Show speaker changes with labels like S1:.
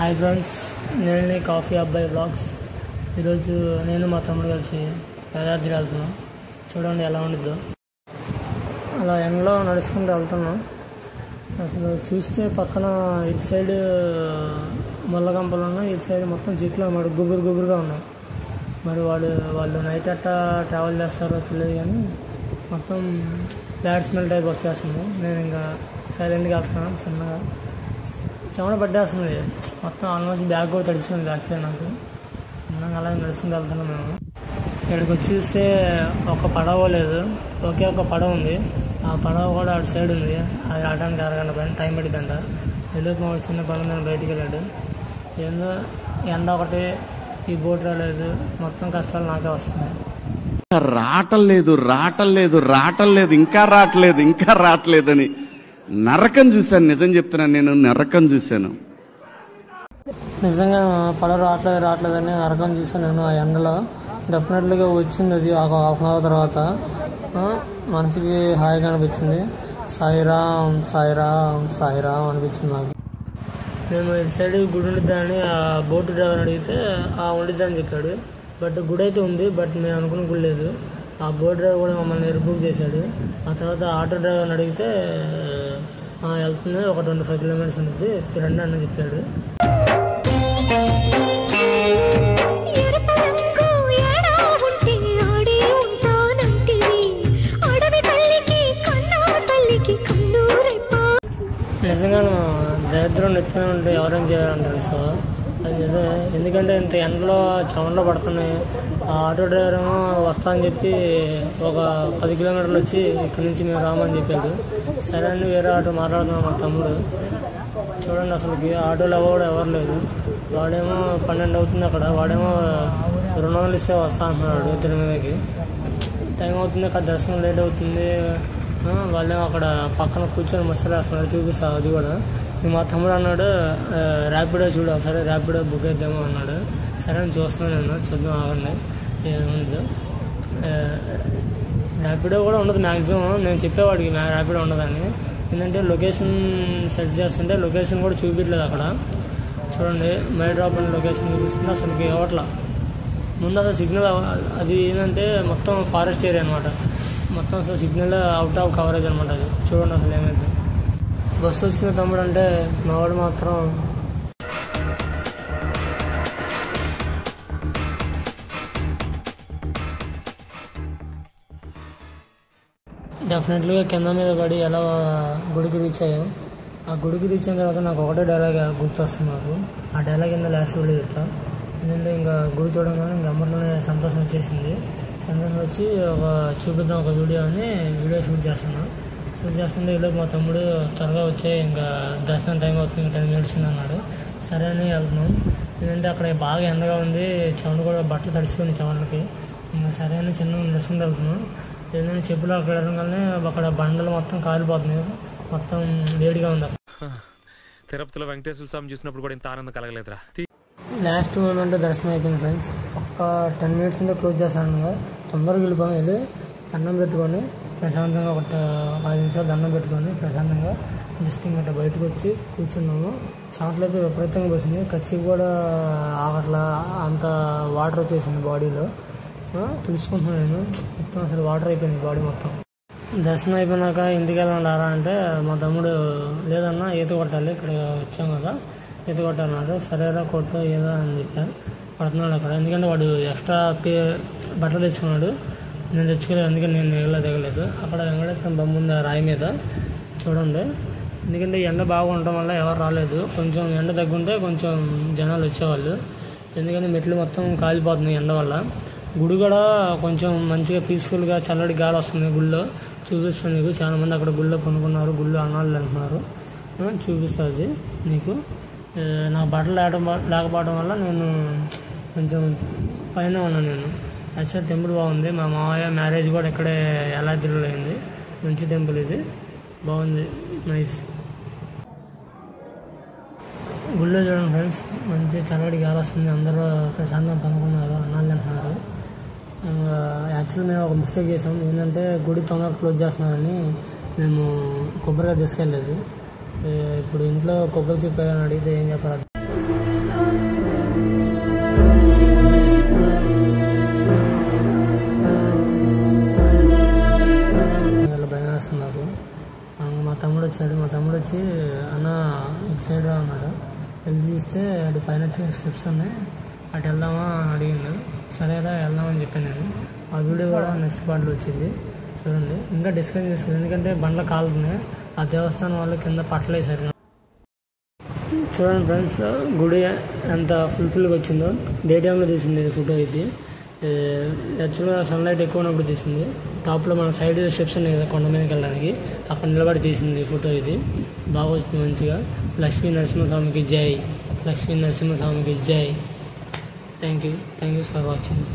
S1: Hi friends, నేను coffee అబ్బాయి blogs. ఈరోజు నేను మా తమ్ముడు కలిసి యాదాద్రి వెళ్తున్నాం. చూడండి ఎలా ఉండిద్దో. అలా ఎండలో నడుచుకుంటూ వెళ్తున్నాం. అసలు చూస్తే పక్కన ఇటు సైడ్ ముళ్ళగంపలు ఉన్నాయి, ఇటు సైడ్ మొత్తం చెట్లు మరి గుబురుగా ఉన్నాయి. మరి వాళ్ళు నైట్ అట్టా ట్రావెల్ చేస్తారో తెలియదు, కానీ మొత్తం బ్యాడ్ స్మెల్ టైప్ వచ్చేస్తుంది. నేను ఇంకా సైలెంట్గా వెళ్తున్నాను. చిన్నగా చెమట పట్టేస్తుంది మొత్తం. ఆల్మోస్ట్ బ్యాగ్ కూడా తడిచిపోయింది బ్యాక్ సైడ్. నాకు చిన్నగా అలా నడుచుకుంటూ వెళ్తున్నాం. మేము ఇక్కడికి వచ్చి చూస్తే ఒక పడవ లేదు, ఒకే ఒక పడవ ఉంది. ఆ పడవ కూడా అటు సైడ్ ఉంది. అది రావడానికి అరగంట పైన టైం పడిద్దంట. వెళ్ళిపో చిన్న పనులు నేను బయటికి వెళ్ళాడు. ఏందో ఎండ ఒకటి, ఈ బోట్ రాలేదు, మొత్తం కష్టాలు నాకే వస్తున్నాయి.
S2: రావటం లేదు, ఇంకా రావట్లేదని నరకం చూశాను. నిజం చెప్తున్నాను, నేను నరకం చూశాను.
S1: నిజంగా పడవ రావట్లేదని నరకం చూశాను నేను. ఆ ఎండలో డెఫినెట్లీగా వచ్చింది. అది ఒక హాఫ్ అన్ అవర్ తర్వాత మనసుకి హాయిగా అనిపించింది. సాయిరామ్ సాయిరామ్ సాయిరామ్ అనిపించింది నాకు. మేము ఇటు సైడ్ గుడి ఉండిద్దని ఆ బోట్ డ్రైవర్ అడిగితే ఉండిద్దని చెప్పాడు. బట్ గుడి అయితే ఉంది, బట్ మేము అనుకున్న గుడి లేదు. ఆ బోట్ డ్రైవర్ కూడా మమ్మల్ని రిబుక్ చేశాడు. ఆ తర్వాత ఆటో డ్రైవర్ని అడిగితే వెళ్తుంది, ఒక 25 కిలోమీటర్స్ ఉంటుంది, తిరండి అని చెప్పాడు. నిజంగా దరిద్రం నెత్తిమే ఉంటే ఎవరైనా చేయాలంటారు. సో అది నిజమే, ఎందుకంటే ఇంత ఎండలో చెమటలో పడుతున్నాయి. ఆ ఆటో డ్రైవర్ ఏమో వస్తా అని చెప్పి ఒక 10 కిలోమీటర్లు వచ్చి ఇక్కడి నుంచి మేము రామని చెప్పాడు. సరే అని వేరే ఆటో మాట్లాడుతున్నాం మా తమ్ముడు. చూడండి అసలుకి ఆటోలో ఎవరు లేదు. వాడేమో 12 అవుతుంది అక్కడ, వాడేమో 200 ఇస్తే వస్తా అంటున్నాడు ఇద్దరి మీదకి. టైం అవుతుంది, అక్కడ దర్శనం లేట్ అవుతుంది. వాళ్ళేమో అక్కడ పక్కన కూర్చొని మసాలా వేస్తున్నారు, చూపిస్తారు. అది కూడా మా తమ్ముడు అన్నాడు, ర్యాపిడో చూడు, సరే ర్యాపిడో బుక్ అయిద్దామో అన్నాడు. సరే అని చూస్తున్నాను నేను, చూద్దాం ఆగండి ఏముండదు. ర్యాపిడో కూడా ఉండదు మ్యాక్సిమం. నేను చెప్పేవాడికి ర్యాపిడో ఉండదని. ఏంటంటే లొకేషన్ సెట్ చేస్తుంటే లొకేషన్ కూడా చూపించలేదు అక్కడ. చూడండి మై డ్రాప్ అని లొకేషన్ చూపిస్తుంది, అసలుకి ఇవ్వట్లా. ముందు అసలు సిగ్నల్ అది ఏంటంటే మొత్తం ఫారెస్ట్ ఏరియా అనమాట. మొత్తం అసలు సిగ్నల్ అవుట్ ఆఫ్ కవరేజ్ అనమాట. అది చూడండి అసలు ఏమైంది. బస్సు వచ్చిన తమ్ముడు అంటే మావాడు మాత్రం డెఫినెట్లీగా కింద మీద పడి ఎలా గుడికి రీచ్ అయ్యాం. ఆ గుడికి రీచ్ అయిన తర్వాత నాకు ఒకటే డైలాగ్ గుర్తొస్తుంది నాకు. ఆ డైలాగ్ కింద లాస్ట్ కూడా చెప్తా. ఏంటంటే ఇంకా గుడి చూడగానే ఇంకా అమ్మట్లోనే సంతోషం వచ్చేసింది. సంతోషం వచ్చి చూపిద్దాం ఒక వీడియో అని వీడియో షూట్ చేస్తుంటే ఈలోపు మా తమ్ముడు త్వరగా వచ్చే ఇంకా దర్శనం టైం అవుతుంది, ఇంకా 10 మినిట్స్ అన్నాడు. సరే అని వెళ్తున్నాం. ఏంటంటే అక్కడ బాగా ఎండగా ఉంది, చెమట కూడా బట్టలు తడిసిపోయింది చెమటలకి. ఇంకా సరే అని చిన్న నడుచుకుంటూ వెళ్తున్నాం. ఏంటంటే చెప్పులు అక్కడ వెళ్ళగానే అక్కడ బండలు మొత్తం కాలిపోతున్నాయి, మొత్తం వేడిగా ఉంది.
S3: తిరుపతిలో వెంకటేశ్వర స్వామి చూసినప్పుడు కూడా ఇంత ఆనందం కలగలేదురా.
S1: లాస్ట్ మూమెంట్ దర్శనం అయిపోయింది ఫ్రెండ్స్. ఒక 10 మినిట్స్ ఉంటే క్లోజ్ చేస్తాను. తొందరగా వెళ్ళిపోయి వెళ్ళి దండం పెట్టుకొని ప్రశాంతంగా ఒక 5 నిమిషాలు దండం పెట్టుకొని ప్రశాంతంగా జస్ట్ ఇంకా బయటకు వచ్చి కూర్చున్నాము. చెమటలు అయితే విపరీతంగా పోసింది, ఖర్చు కూడా ఆగట్లా, అంత వాటర్ వచ్చేసింది బాడీలో. తెలుసుకుంటున్నాను నేను, మొత్తం అసలు వాటర్ అయిపోయింది బాడీ మొత్తం. దర్శనం అయిపోయినాక ఇంటికి వెళ్ళారా అంటే మా తమ్ముడు లేదన్నా ఈత కొట్టాలి, ఇక్కడ వచ్చాం కదా ఈత కొట్టాలన్నాడు. సరేరా కొట్టు ఏదో అని చెప్పాను. పడుతున్నాడు అక్కడ, ఎందుకంటే వాడు ఎక్స్ట్రా బట్టలు తెచ్చుకున్నాడు, నేను తెచ్చుకోలేదు, అందుకని నేను దిగలేదు. అక్కడ వెంకటేశ్వర బొమ్మ ఉంది రాయి మీద, చూడండి. ఎందుకంటే ఎండ బాగా ఉండటం వల్ల ఎవరు రాలేదు. కొంచెం ఎండ తగ్గుంటే కొంచెం జనాలు వచ్చేవాళ్ళు, ఎందుకంటే మెట్లు మొత్తం కాలిపోతున్నాయి ఎండ వల్ల. గుడి కూడా కొంచెం మంచిగా పీస్ఫుల్గా చల్లటి గాలి వస్తుంది గుళ్ళో, చూపిస్తుంది నీకు. చాలా మంది అక్కడ గుళ్ళో కొనుక్కున్నారు, గుళ్ళో అన్నాళ్ళు అంటున్నారు, చూపిస్తుంది నీకు. నా బట్టలు లేకపోవడం వల్ల నేను కొంచెం పైన ఉన్నాను. నేను యాక్చువల్ టెంపుల్ బాగుంది. మా మావయ్య మ్యారేజ్ కూడా ఇక్కడే యాదాద్రిలో అయింది. మంచి టెంపుల్ ఇది, బాగుంది, నైస్. గుళ్ళో చూడండి ఫ్రెండ్స్, మంచి చల్లటి గాలి వస్తుంది, అందరూ ప్రశాంతంగా పనుకున్నారు, అన్నాళ్ళు అంటున్నారు. యాక్చువల్లీ మేము ఒక మిస్టేక్ చేసాం. ఏంటంటే గుడి తొందరగా క్లోజ్ చేస్తున్నారని మేము కొబ్బరిగా తీసుకెళ్ళలేదు. ఇప్పుడు ఇంట్లో కొబ్బరి చెప్పాలని అడిగితే ఏం చెప్పాలి. తమ్ముడు వచ్చాడు. మా తమ్ముడు వచ్చి అన్న ఇటు సైడ్ రా అన్నాడు. వెళ్ళి చూస్తే అది పైన స్టెప్స్ ఉన్నాయి, అటు వెళ్దామా అని అడిగిండు. సరేరా వెళ్దామని చెప్పాను నేను. ఆ వీడియో కూడా నెక్స్ట్ పార్ట్లో వచ్చింది చూడండి. ఇంకా డిస్కస్ చేసుకోండి, ఎందుకంటే బండ్ల కాలుతున్నాయి. ఆ దేవస్థానం వాళ్ళు కింద పట్టలేసారు. చూడండి ఫ్రెండ్స్, గుడి ఎంత ఫుల్ఫిల్గా వచ్చిందో. డే టైంలో తీసింది ఫోటో. ఇది యాక్చువల్గా సన్లైట్ ఎక్కువ ఉన్నప్పుడు తీసింది. టాప్లో మన సైడ్ స్టెప్స్ ఉన్నాయి కదా కొండ మీదకి వెళ్ళడానికి, అక్కడ నిలబడి తీసింది ఫోటో. ఇది బాగా వచ్చింది మంచిగా. లక్ష్మీ నరసింహస్వామికి జై, లక్ష్మీ నరసింహస్వామికి జై. Thank you for watching.